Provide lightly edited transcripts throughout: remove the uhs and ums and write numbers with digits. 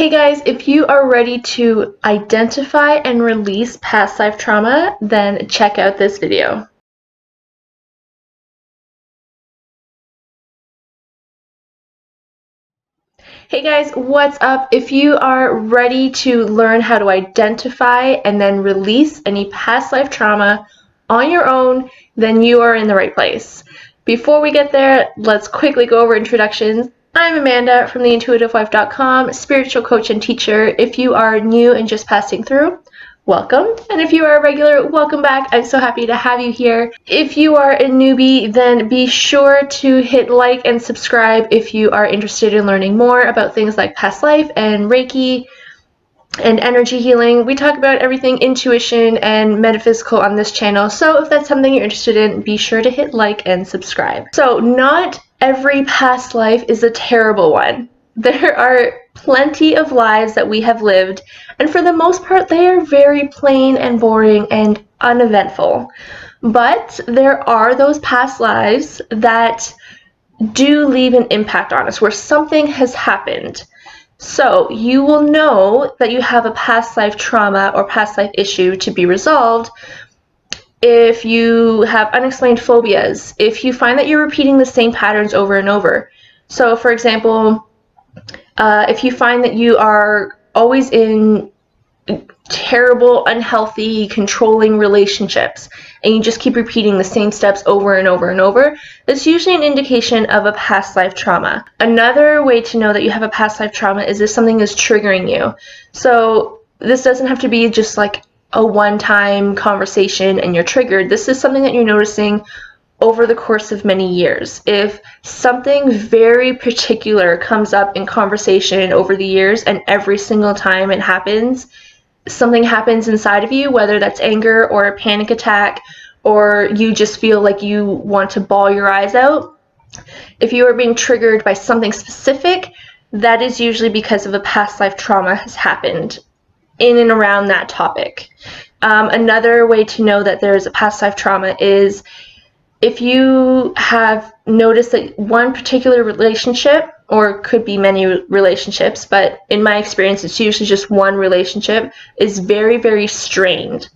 Hey guys, if you are ready to identify and release past life trauma, then check out this video. Hey guys, what's up? If you are ready to learn how to identify and then release any past life trauma on your own, then you are in the right place. Before we get there, let's quickly go over introductions. I'm Amanda from theintuitivewife.com, spiritual coach and teacher. If you are new and just passing through, welcome. And if you are a regular, welcome back. I'm so happy to have you here. If you are a newbie, then be sure to hit like and subscribe if you are interested in learning more about things like past life and Reiki and energy healing. We talk about everything intuition and metaphysical on this channel. So if that's something you're interested in, be sure to hit like and subscribe. So not every past life is a terrible one. There are plenty of lives that we have lived, and for the most part, they are very plain and boring and uneventful. But there are those past lives that do leave an impact on us, where something has happened. So you will know that you have a past life trauma or past life issue to be resolved if you have unexplained phobias, if you find that you're repeating the same patterns over and over. So for example, if you find that you are always in terrible, unhealthy, controlling relationships, and you just keep repeating the same steps over and over and over, that's usually an indication of a past life trauma. Another way to know that you have a past life trauma is if something is triggering you. So this doesn't have to be just like a one-time conversation and you're triggered. This is something that you're noticing over the course of many years. If something very particular comes up in conversation over the years, and every single time it happens, something happens inside of you, whether that's anger or a panic attack, or you just feel like you want to bawl your eyes out, if you are being triggered by something specific, that is usually because of a past life trauma has happened in and around that topic. Another way to know that there is a past life trauma is if you have noticed that one particular relationship, or could be many relationships, but in my experience it's usually just one relationship, is very, very strained.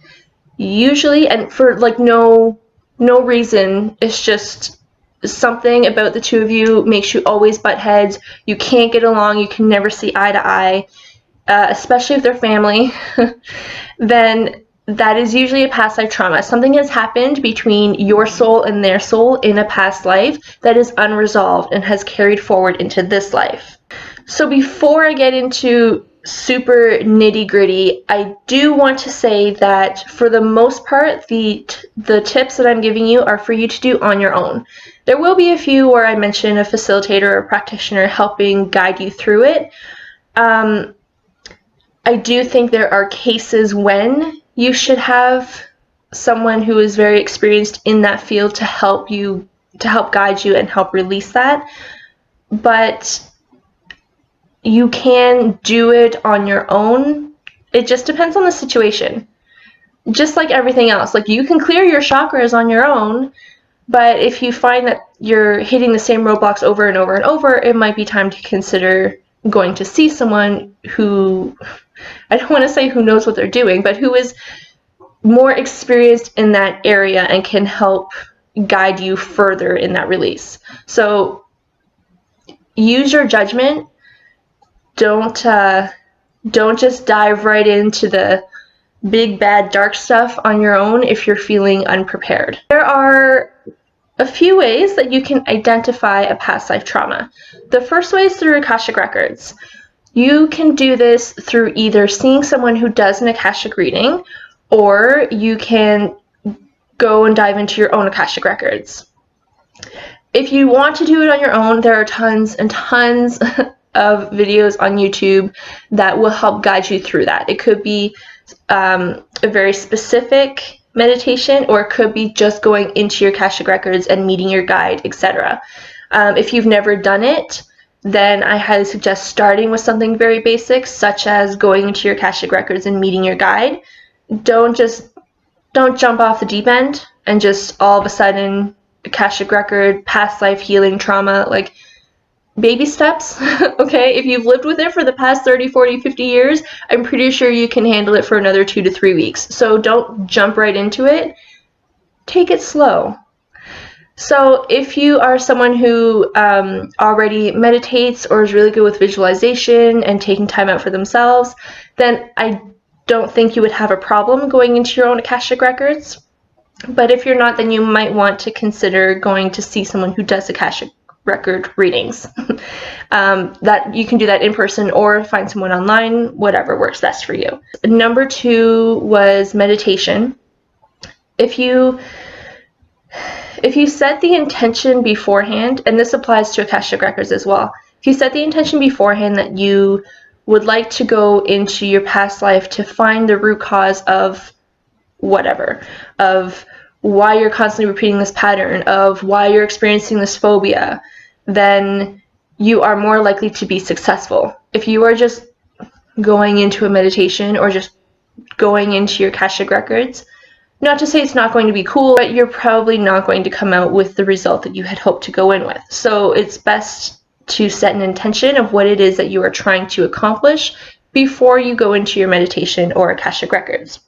Usually, and for like no reason, it's just something about the two of you makes you always butt heads. You can't get along, you can never see eye to eye, especially if they're family, then that is usually a past life trauma. Something has happened between your soul and their soul in a past life that is unresolved and has carried forward into this life. So before I get into super nitty-gritty, I do want to say that for the most part, the tips that I'm giving you are for you to do on your own. There will be a few where I mention a facilitator or practitioner helping guide you through it. I do think there are cases when you should have someone who is very experienced in that field to help you, to help guide you and help release that. But you can do it on your own. It just depends on the situation. Just like everything else, like you can clear your chakras on your own, but if you find that you're hitting the same roadblocks over and over and over, it might be time to consider going to see someone who, I don't want to say who knows what they're doing, but who is more experienced in that area and can help guide you further in that release. So use your judgment. Don't just dive right into the big bad dark stuff on your own if you're feeling unprepared. There are a few ways that you can identify a past life trauma. The first way is through Akashic records. You can do this through either seeing someone who does an Akashic reading, or you can go and dive into your own Akashic records. If you want to do it on your own, there are tons and tons of videos on YouTube that will help guide you through that. It could be a very specific meditation, or it could be just going into your Akashic records and meeting your guide, etc. If you've never done it, then I highly suggest starting with something very basic, such as going into your Akashic records and meeting your guide. Don't jump off the deep end and just all of a sudden Akashic record, past life healing trauma. Like, baby steps, okay? If you've lived with it for the past 30, 40, 50 years, I'm pretty sure you can handle it for another 2 to 3 weeks. So don't jump right into it. Take it slow. So if you are someone who already meditates or is really good with visualization and taking time out for themselves, then I don't think you would have a problem going into your own Akashic records. But if you're not, then you might want to consider going to see someone who does Akashic record readings. That you can do that in person or find someone online, whatever works best for you. Number 2 was meditation. If you set the intention beforehand, and this applies to Akashic records as well, if you set the intention beforehand that you would like to go into your past life to find the root cause of whatever, of why you're constantly repeating this pattern, of why you're experiencing this phobia, then you are more likely to be successful. If you are just going into a meditation or just going into your Akashic records, not to say it's not going to be cool, but you're probably not going to come out with the result that you had hoped to go in with. So it's best to set an intention of what it is that you are trying to accomplish before you go into your meditation or Akashic records.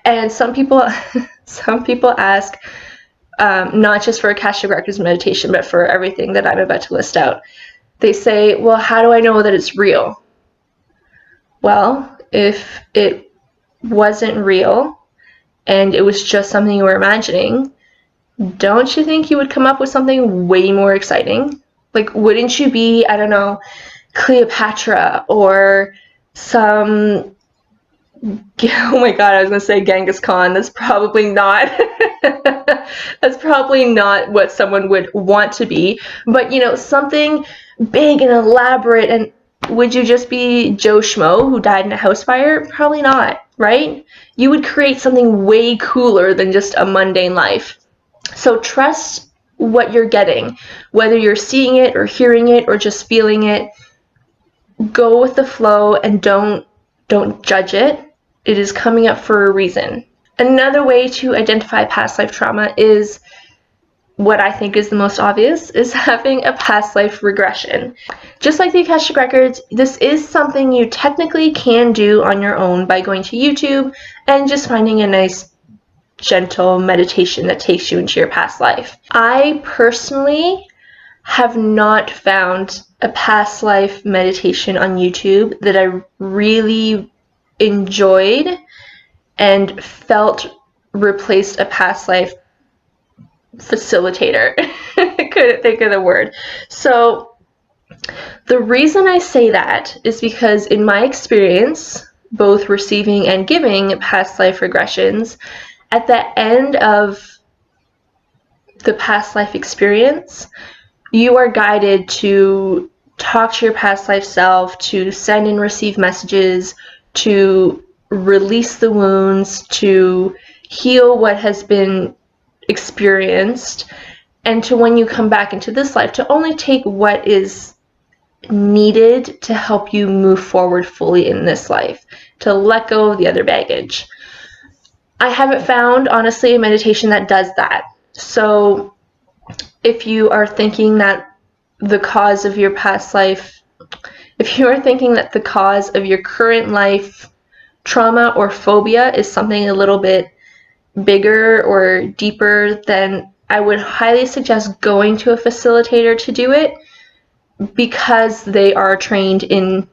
And some people ask, not just for Akashic records meditation, but for everything that I'm about to list out. They say, well, how do I know that it's real? Well, if it wasn't real and it was just something you were imagining, don't you think you would come up with something way more exciting? Like, wouldn't you be, I don't know, Cleopatra or some, oh my god, I was going to say Genghis Khan. That's probably not, that's probably not what someone would want to be. But, you know, something big and elaborate. And would you just be Joe Schmo who died in a house fire? Probably not, right? You would create something way cooler than just a mundane life. So trust what you're getting, whether you're seeing it or hearing it or just feeling it. Go with the flow and don't judge it. It is coming up for a reason. Another way to identify past life trauma is what I think is the most obvious, is having a past life regression. Just like the Akashic records, this is something you technically can do on your own by going to YouTube and just finding a nice gentle meditation that takes you into your past life. I personally have not found a past life meditation on YouTube that I really enjoyed and felt replaced a past life facilitator. I couldn't think of the word. So the reason I say that is because in my experience, both receiving and giving past life regressions, at the end of the past life experience, you are guided to talk to your past life self, to send and receive messages, to release the wounds, to heal what has been experienced, and to, when you come back into this life, to only take what is needed to help you move forward fully in this life, to let go of the other baggage. I haven't found, honestly, a meditation that does that. So if you are thinking that the cause of your past life, if you are thinking that the cause of your current life trauma or phobia is something a little bit bigger or deeper, then I would highly suggest going to a facilitator to do it, because they are trained in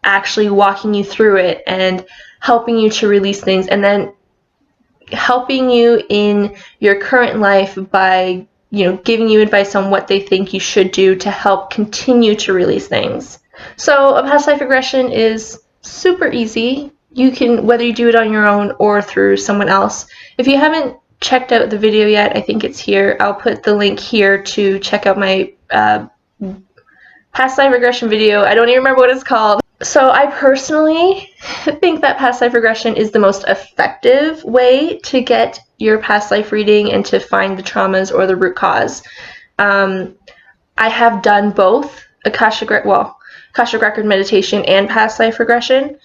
actually walking you through it and helping you to release things, and then helping you in your current life by, you know, giving you advice on what they think you should do to help continue to release things. So a past life regression is super easy. You can, whether you do it on your own or through someone else. If you haven't checked out the video yet, I think it's here. I'll put the link here to check out my past life regression video. I don't even remember what it's called. So I personally think that past life regression is the most effective way to get your past life reading and to find the traumas or the root cause. I have done both Akashic record meditation and past life regression.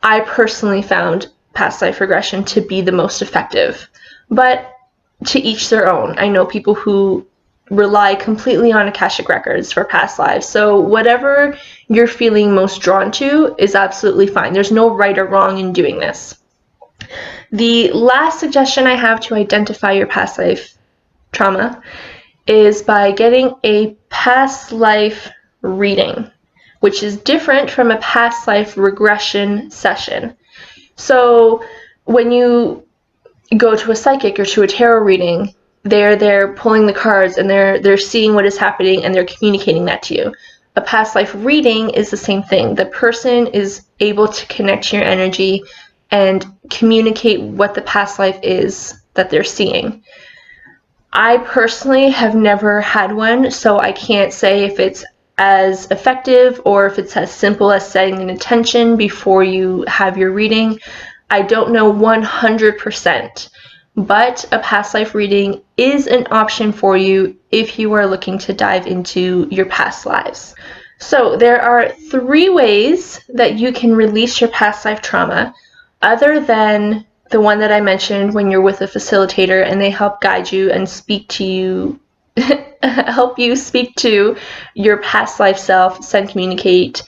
I personally found past life regression to be the most effective, but to each their own. I know people who rely completely on Akashic records for past lives. So whatever you're feeling most drawn to is absolutely fine. There's no right or wrong in doing this. The last suggestion I have to identify your past life trauma is by getting a past life reading, which is different from a past life regression session. So when you go to a psychic or to a tarot reading, they're pulling the cards and they're seeing what is happening and they're communicating that to you. A past life reading is the same thing. The person is able to connect to your energy and communicate what the past life is that they're seeing. I personally have never had one, so I can't say if it's as effective or if it's as simple as setting an intention before you have your reading. I don't know 100%, but a past life reading is an option for you if you are looking to dive into your past lives. So there are 3 ways that you can release your past life trauma, other than the one that I mentioned when you're with a facilitator and they help guide you and speak to you, help you speak to your past life self, communicate,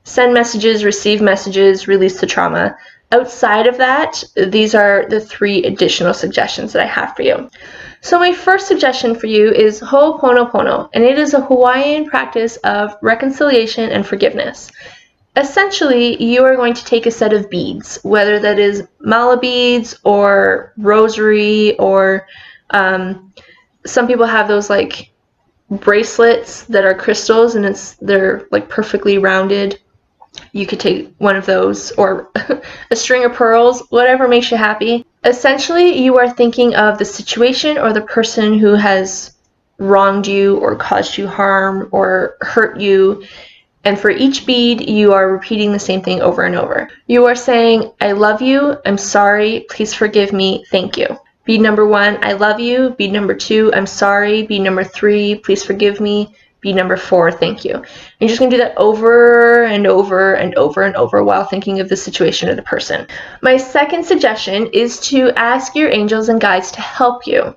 send messages, receive messages, release the trauma. Outside of that, these are the 3 additional suggestions that I have for you. So my first suggestion for you is Ho'oponopono, and it is a Hawaiian practice of reconciliation and forgiveness. Essentially, you are going to take a set of beads, whether that is mala beads or rosary, or some people have those like bracelets that are crystals and they're like perfectly rounded. You could take one of those, or a string of pearls, whatever makes you happy. Essentially, you are thinking of the situation or the person who has wronged you or caused you harm or hurt you. And for each bead, you are repeating the same thing over and over. You are saying, I love you, I'm sorry, please forgive me, thank you. Bead number 1, I love you. Bead number 2, I'm sorry. Bead number 3, please forgive me. Bead number 4, thank you. You're just going to do that over and over and over and over while thinking of the situation or the person. My second suggestion is to ask your angels and guides to help you.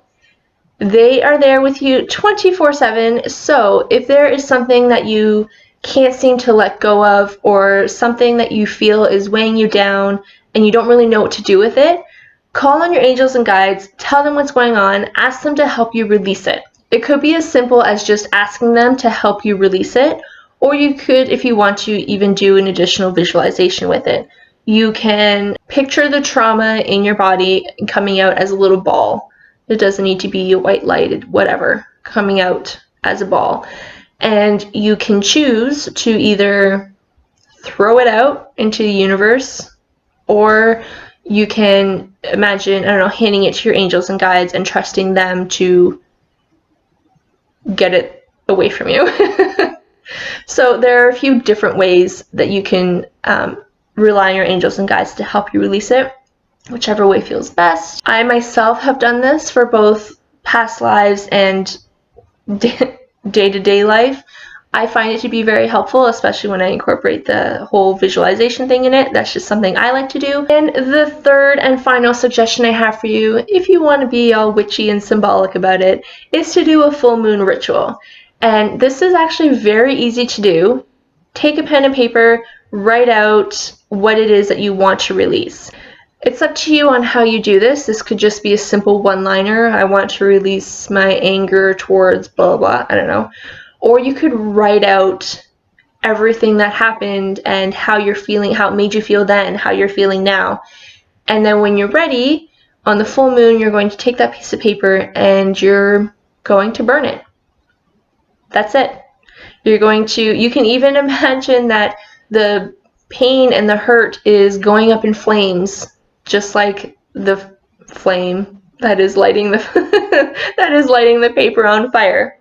They are there with you 24/7, so if there is something that you can't seem to let go of, or something that you feel is weighing you down and you don't really know what to do with it, call on your angels and guides, tell them what's going on, ask them to help you release it. It could be as simple as just asking them to help you release it, or you could, if you want to, even do an additional visualization with it. You can picture the trauma in your body coming out as a little ball. It doesn't need to be white lighted, whatever, coming out as a ball. And you can choose to either throw it out into the universe, or you can imagine, I don't know, handing it to your angels and guides and trusting them to get it away from you. So there are a few different ways that you can rely on your angels and guides to help you release it, whichever way feels best. I myself have done this for both past lives and day-to-day life. I find it to be very helpful, especially when I incorporate the whole visualization thing in it. That's just something I like to do. And the third and final suggestion I have for you, if you want to be all witchy and symbolic about it, is to do a full moon ritual. And this is actually very easy to do. Take a pen and paper, write out what it is that you want to release. It's up to you on how you do this. This could just be a simple one-liner. I want to release my anger towards blah, blah, blah. I don't know. Or you could write out everything that happened and how you're feeling, how it made you feel then, how you're feeling now. And then when you're ready, on the full moon, you're going to take that piece of paper and you're going to burn it. That's it. You can even imagine that the pain and the hurt is going up in flames, just like the flame that is lighting the paper on fire.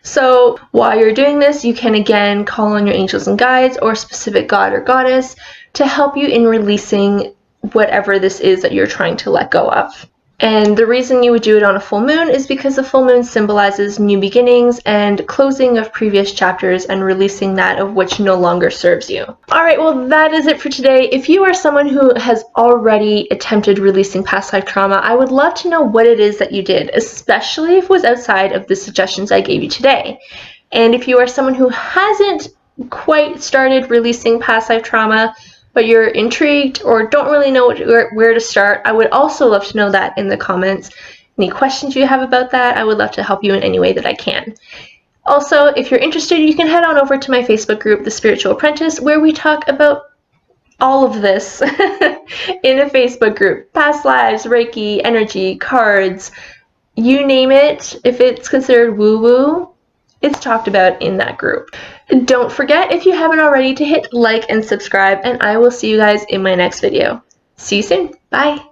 So while you're doing this, you can again call on your angels and guides or a specific god or goddess to help you in releasing whatever this is that you're trying to let go of. And the reason you would do it on a full moon is because the full moon symbolizes new beginnings and closing of previous chapters and releasing that of which no longer serves you. Alright, well that is it for today. If you are someone who has already attempted releasing past life trauma, I would love to know what it is that you did, especially if it was outside of the suggestions I gave you today. And if you are someone who hasn't quite started releasing past life trauma, but you're intrigued or don't really know where to start, I would also love to know that in the comments. Any questions you have about that, I would love to help you in any way that I can. Also, if you're interested, you can head on over to my Facebook group, The Spiritual Apprentice, where we talk about all of this in a Facebook group. Past lives, Reiki, energy, cards, you name it. If it's considered woo-woo, it's talked about in that group. Don't forget, if you haven't already, to hit like and subscribe, and I will see you guys in my next video. See you soon. Bye.